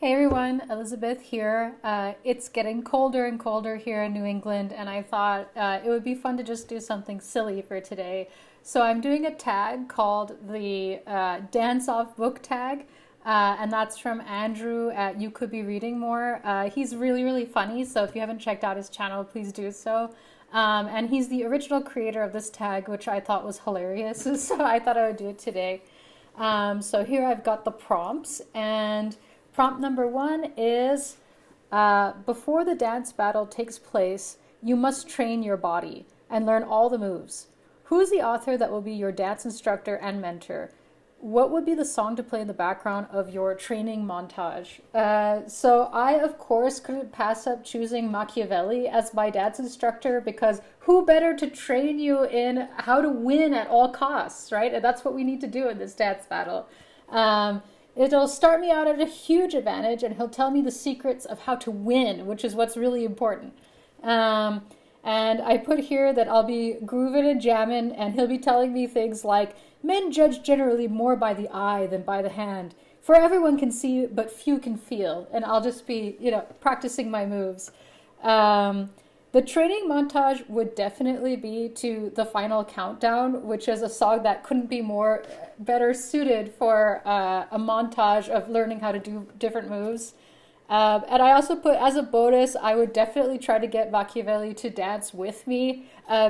Hey everyone, Elizabeth here. It's getting colder and colder here in New England, and I thought it would be fun to just do something silly for today. So I'm doing a tag called the Dance Off Book Tag, and that's from Andrew at You Could Be Reading More. He's really, really funny, so if you haven't checked out his channel, please do so. And he's the original creator of this tag, which I thought was hilarious, so I thought I would do it today. So here I've got the prompts, and prompt number one is before the dance battle takes place, you must train your body and learn all the moves. Who is the author that will be your dance instructor and mentor? What would be the song to play in the background of your training montage? So I, of course, couldn't pass up choosing Machiavelli as my dance instructor because who better to train you in how to win at all costs, right? And that's what we need to do in this dance battle. It'll start me out at a huge advantage, and he'll tell me the secrets of how to win, which is what's really important. And I put here that I'll be grooving and jamming, and he'll be telling me things like, men judge generally more by the eye than by the hand. For everyone can see, but few can feel. And I'll just be, practicing my moves. The training montage would definitely be to The Final Countdown, which is a song that couldn't be better suited for a montage of learning how to do different moves. And I also put as a bonus, I would definitely try to get Machiavelli to dance with me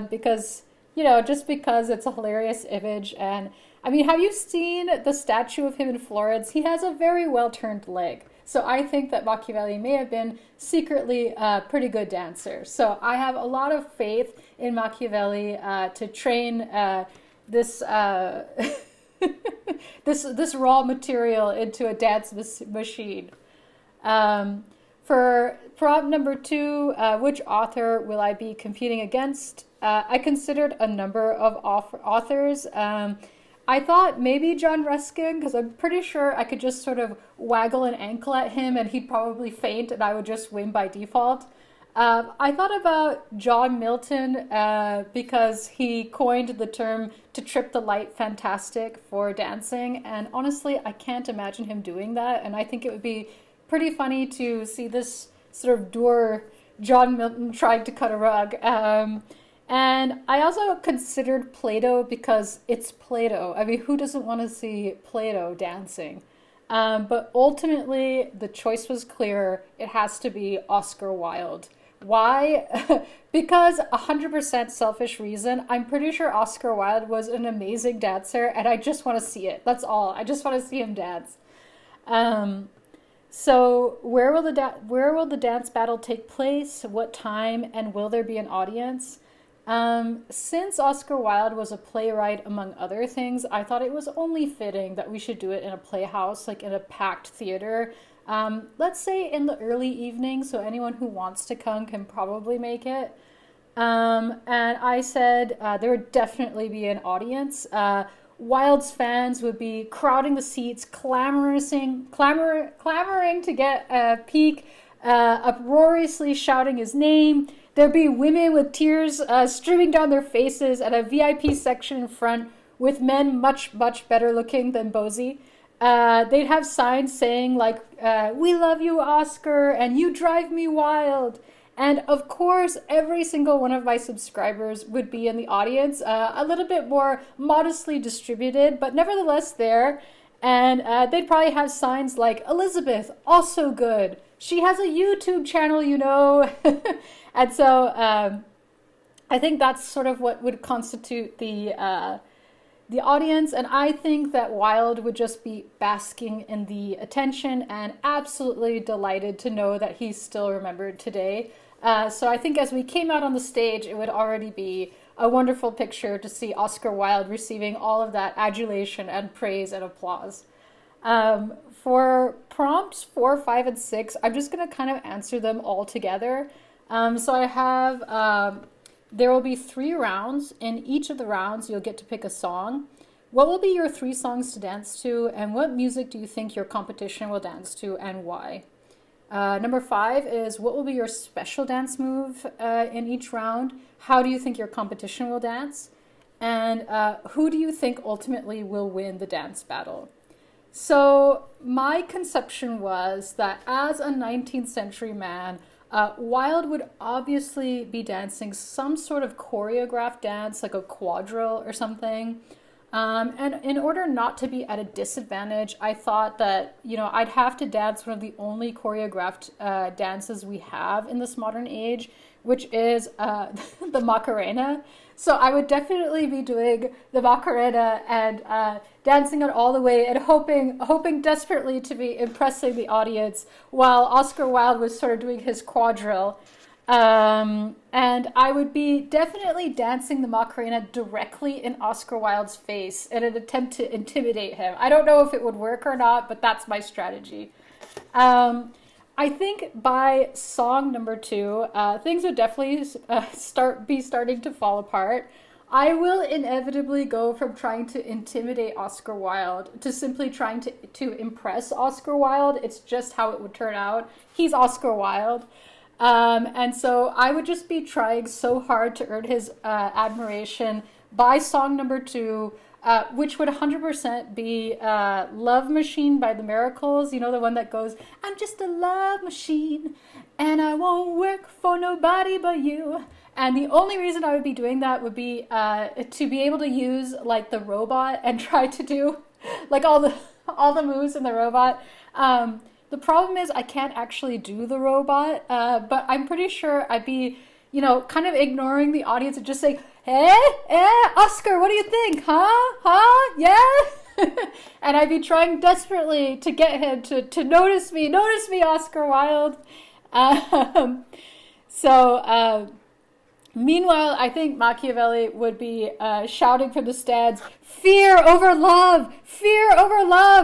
because, just because it's a hilarious image. And I mean, have you seen the statue of him in Florence? He has a very well-turned leg. So I think that Machiavelli may have been secretly a pretty good dancer. So I have a lot of faith in Machiavelli to train this this raw material into a dance machine. For prompt number two, which author will I be competing against? I considered a number of authors. I thought maybe John Ruskin, because I'm pretty sure I could just sort of waggle an ankle at him and he'd probably faint and I would just win by default. I thought about John Milton because he coined the term to trip the light fantastic for dancing. And honestly, I can't imagine him doing that. And I think it would be pretty funny to see this sort of dour John Milton trying to cut a rug. And I also considered Plato because it's Plato. I mean, who doesn't want to see Plato dancing? But ultimately, the choice was clear. It has to be Oscar Wilde. Why? Because 100% selfish reason. I'm pretty sure Oscar Wilde was an amazing dancer, and I just want to see it. That's all. I just want to see him dance. So where will the dance battle take place? What time? And will there be an audience? Since Oscar Wilde was a playwright, among other things, I thought it was only fitting that we should do it in a playhouse, like in a packed theater. Let's say in the early evening, so anyone who wants to come can probably make it. And I said there would definitely be an audience. Wilde's fans would be crowding the seats, clamoring to get a peek, uproariously shouting his name. There'd be women with tears streaming down their faces at a VIP section in front with men much, much better looking than Bosie. They'd have signs saying like, we love you, Oscar, and you drive me wild. And of course, every single one of my subscribers would be in the audience, a little bit more modestly distributed, but nevertheless there. And they'd probably have signs like, Elizabeth, also good. She has a YouTube channel, And so I think that's sort of what would constitute the audience. And I think that Wilde would just be basking in the attention and absolutely delighted to know that he's still remembered today. So I think as we came out on the stage, it would already be a wonderful picture to see Oscar Wilde receiving all of that adulation and praise and applause. For prompts 4, 5, and 6, I'm just going to kind of answer them all together. So I have, there will be 3 rounds. In each of the rounds, you'll get to pick a song. What will be your 3 songs to dance to, and what music do you think your competition will dance to, and why? Number 5 is what will be your special dance move in each round? How do you think your competition will dance? And who do you think ultimately will win the dance battle? So my conception was that as a 19th century man, Wilde would obviously be dancing some sort of choreographed dance, like a quadrille or something. And in order not to be at a disadvantage, I thought that, I'd have to dance one of the only choreographed dances we have in this modern age, which is the Macarena. So I would definitely be doing the Macarena and dancing it all the way and hoping desperately to be impressing the audience while Oscar Wilde was sort of doing his quadrille. And I would be definitely dancing the Macarena directly in Oscar Wilde's face in an attempt to intimidate him. I don't know if it would work or not, but that's my strategy. I think by song number 2, things would definitely starting to fall apart. I will inevitably go from trying to intimidate Oscar Wilde to simply trying to impress Oscar Wilde. It's just how it would turn out. He's Oscar Wilde. And so I would just be trying so hard to earn his admiration by song number 2, which would 100% be Love Machine by the Miracles. You know, the one that goes, I'm just a love machine and I won't work for nobody but you. And the only reason I would be doing that would be to be able to use like the robot and try to do like all the moves in the robot. The problem is I can't actually do the robot, but I'm pretty sure I'd be, kind of ignoring the audience and just saying, Oscar, what do you think? Huh? Yeah? And I'd be trying desperately to get him to notice me, Oscar Wilde. Meanwhile, I think Machiavelli would be shouting from the stands, fear over love,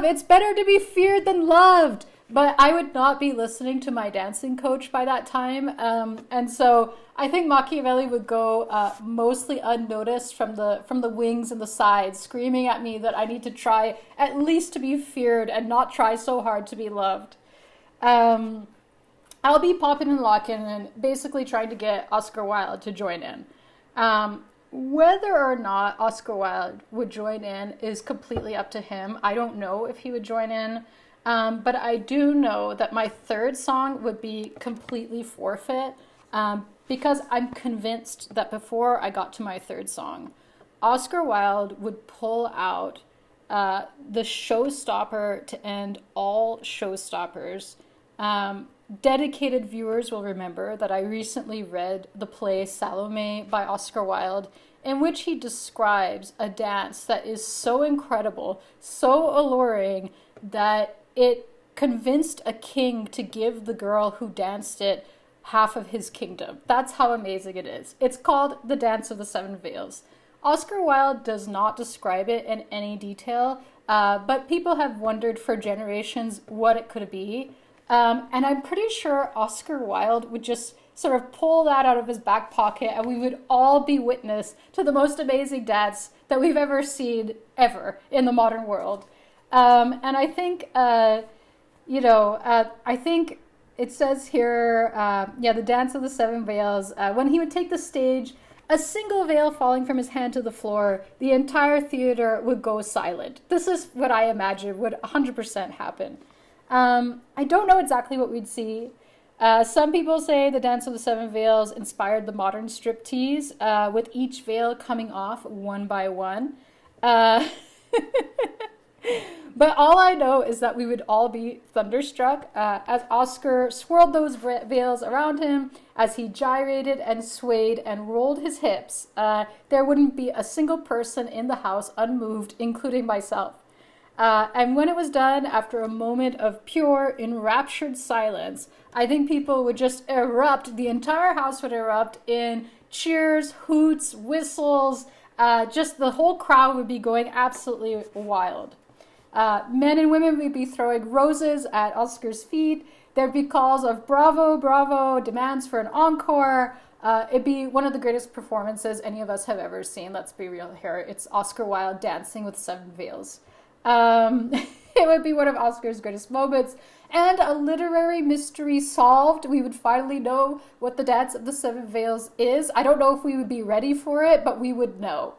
it's better to be feared than loved. But I would not be listening to my dancing coach by that time. And so I think Machiavelli would go mostly unnoticed from the wings and the sides, screaming at me that I need to try at least to be feared and not try so hard to be loved. I'll be popping and locking and basically trying to get Oscar Wilde to join in. Whether or not Oscar Wilde would join in is completely up to him. I don't know if he would join in. But I do know that my third song would be completely forfeit because I'm convinced that before I got to my third song, Oscar Wilde would pull out the showstopper to end all showstoppers. Dedicated viewers will remember that I recently read the play Salome by Oscar Wilde, in which he describes a dance that is so incredible, so alluring, that it convinced a king to give the girl who danced it half of his kingdom. That's how amazing it is. It's called The Dance of the Seven Veils. Oscar Wilde does not describe it in any detail, but people have wondered for generations what it could be. And I'm pretty sure Oscar Wilde would just sort of pull that out of his back pocket and we would all be witness to the most amazing dance that we've ever seen ever in the modern world. And I think, I think it says here, the Dance of the Seven Veils, when he would take the stage, a single veil falling from his hand to the floor, the entire theater would go silent. This is what I imagine would 100% happen. I don't know exactly what we'd see. Some people say the Dance of the Seven Veils inspired the modern striptease, with each veil coming off one by one. But all I know is that we would all be thunderstruck as Oscar swirled those veils around him, as he gyrated and swayed and rolled his hips. There wouldn't be a single person in the house unmoved, including myself. And when it was done, after a moment of pure, enraptured silence, I think people would just erupt. The entire house would erupt in cheers, hoots, whistles. Just the whole crowd would be going absolutely wild. Men and women would be throwing roses at Oscar's feet. There'd be calls of bravo, bravo, demands for an encore. It'd be one of the greatest performances any of us have ever seen. Let's be real here. It's Oscar Wilde dancing with seven veils. It would be one of Oscar's greatest moments. And a literary mystery solved. We would finally know what the Dance of the Seven Veils is. I don't know if we would be ready for it, but we would know.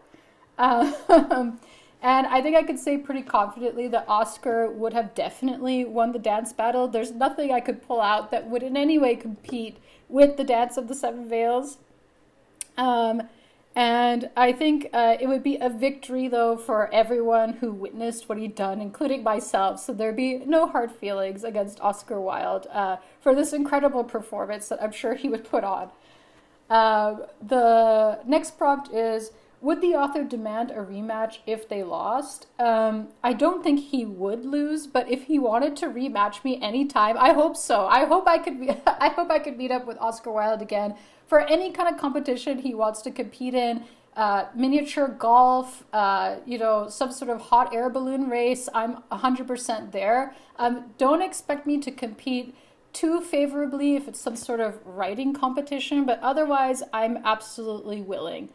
And I think I could say pretty confidently that Oscar would have definitely won the dance battle. There's nothing I could pull out that would in any way compete with the Dance of the Seven Veils. Um, and I think it would be a victory, though, for everyone who witnessed what he'd done, including myself. So there'd be no hard feelings against Oscar Wilde for this incredible performance that I'm sure he would put on. The next prompt is, would the author demand a rematch if they lost? I don't think he would lose, but if he wanted to rematch me anytime, I hope so. I hope I could I hope I could meet up with Oscar Wilde again for any kind of competition he wants to compete in. Miniature golf, some sort of hot air balloon race. I'm 100% there. Don't expect me to compete too favorably if it's some sort of writing competition, but otherwise I'm absolutely willing.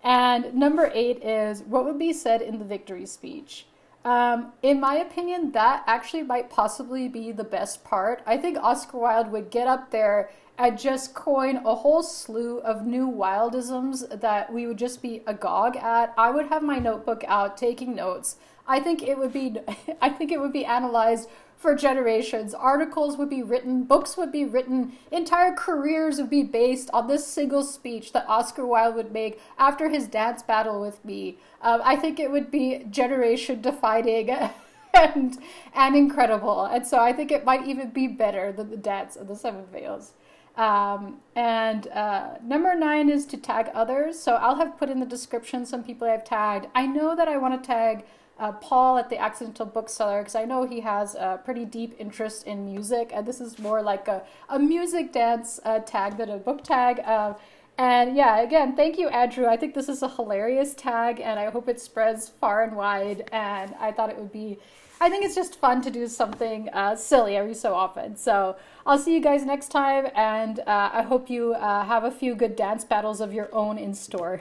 And number 8 is, what would be said in the victory speech? In my opinion, that actually might possibly be the best part. I think Oscar Wilde would get up there and just coin a whole slew of new Wildisms that we would just be agog at. I would have my notebook out taking notes. I think it would be analyzed for generations. Articles would be written, books would be written, entire careers would be based on this single speech that Oscar Wilde would make after his dance battle with me. I think it would be generation defining and incredible. And so I think it might even be better than the Dance of the Seven Veils. Number 9 is to tag others. So I'll have put in the description some people I've tagged. I know that I want to tag Paul at the Accidental Bookseller, because I know he has a pretty deep interest in music, and this is more like a music dance tag than a book tag. And yeah, again, thank you, Andrew. I think this is a hilarious tag, and I hope it spreads far and wide, and I think it's just fun to do something silly every so often. So I'll see you guys next time, and I hope you have a few good dance battles of your own in store.